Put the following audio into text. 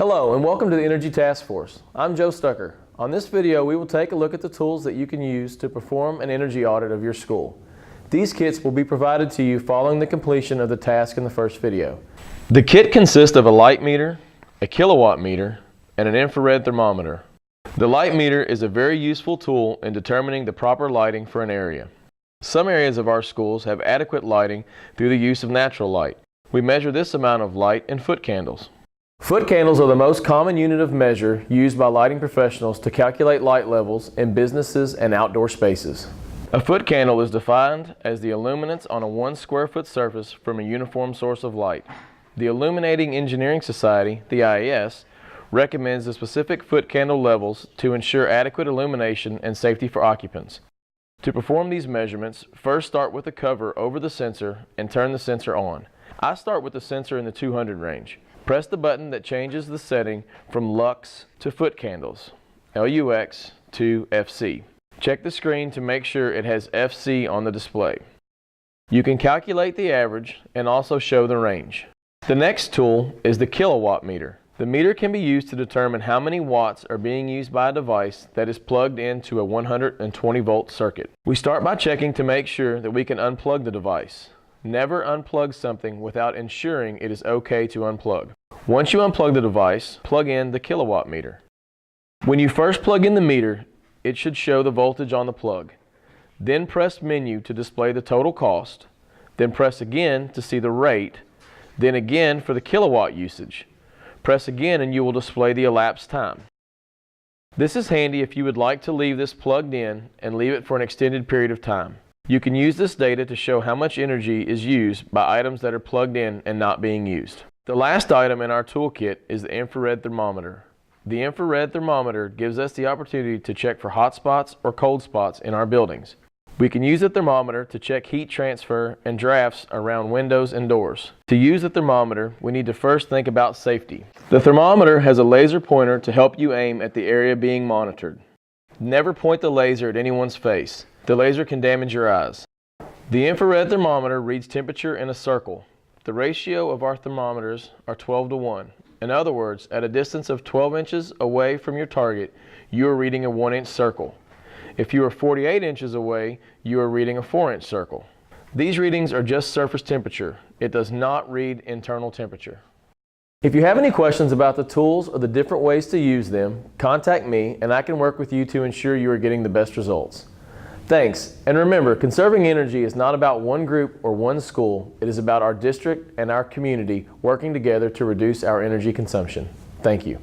Hello and welcome to the Energy Task Force. I'm Joe Stucker. On this video we will take a look at the tools that you can use to perform an energy audit of your school. These kits will be provided to you following the completion of the task in the first video. The kit consists of a light meter, a kilowatt meter, and an infrared thermometer. The light meter is a very useful tool in determining the proper lighting for an area. Some areas of our schools have adequate lighting through the use of natural light. We measure this amount of light in foot candles. Foot candles are the most common unit of measure used by lighting professionals to calculate light levels in businesses and outdoor spaces. A foot candle is defined as the illuminance on a 1 square foot surface from a uniform source of light. The Illuminating Engineering Society, the IES, recommends the specific foot candle levels to ensure adequate illumination and safety for occupants. To perform these measurements, first start with the cover over the sensor and turn the sensor on. I start with the sensor in the 200 range. Press the button that changes the setting from lux to foot candles, LUX to FC. Check the screen to make sure it has FC on the display. You can calculate the average and also show the range. The next tool is the kilowatt meter. The meter can be used to determine how many watts are being used by a device that is plugged into a 120 volt circuit. We start by checking to make sure that we can unplug the device. Never unplug something without ensuring it is okay to unplug. Once you unplug the device, plug in the kilowatt meter. When you first plug in the meter, it should show the voltage on the plug. Then press menu to display the total cost. Then press again to see the rate. Then again for the kilowatt usage. Press again and you will display the elapsed time. This is handy if you would like to leave this plugged in and leave it for an extended period of time. You can use this data to show how much energy is used by items that are plugged in and not being used. The last item in our toolkit is the infrared thermometer. The infrared thermometer gives us the opportunity to check for hot spots or cold spots in our buildings. We can use the thermometer to check heat transfer and drafts around windows and doors. To use the thermometer, we need to first think about safety. The thermometer has a laser pointer to help you aim at the area being monitored. Never point the laser at anyone's face. The laser can damage your eyes. The infrared thermometer reads temperature in a circle. The ratio of our thermometers are 12:1. In other words, at a distance of 12 inches away from your target, you are reading a 1-inch circle. If you are 48 inches away, you are reading a 4-inch circle. These readings are just surface temperature. It does not read internal temperature. If you have any questions about the tools or the different ways to use them, contact me and I can work with you to ensure you are getting the best results. Thanks, and remember, conserving energy is not about one group or one school. It is about our district and our community working together to reduce our energy consumption. Thank you.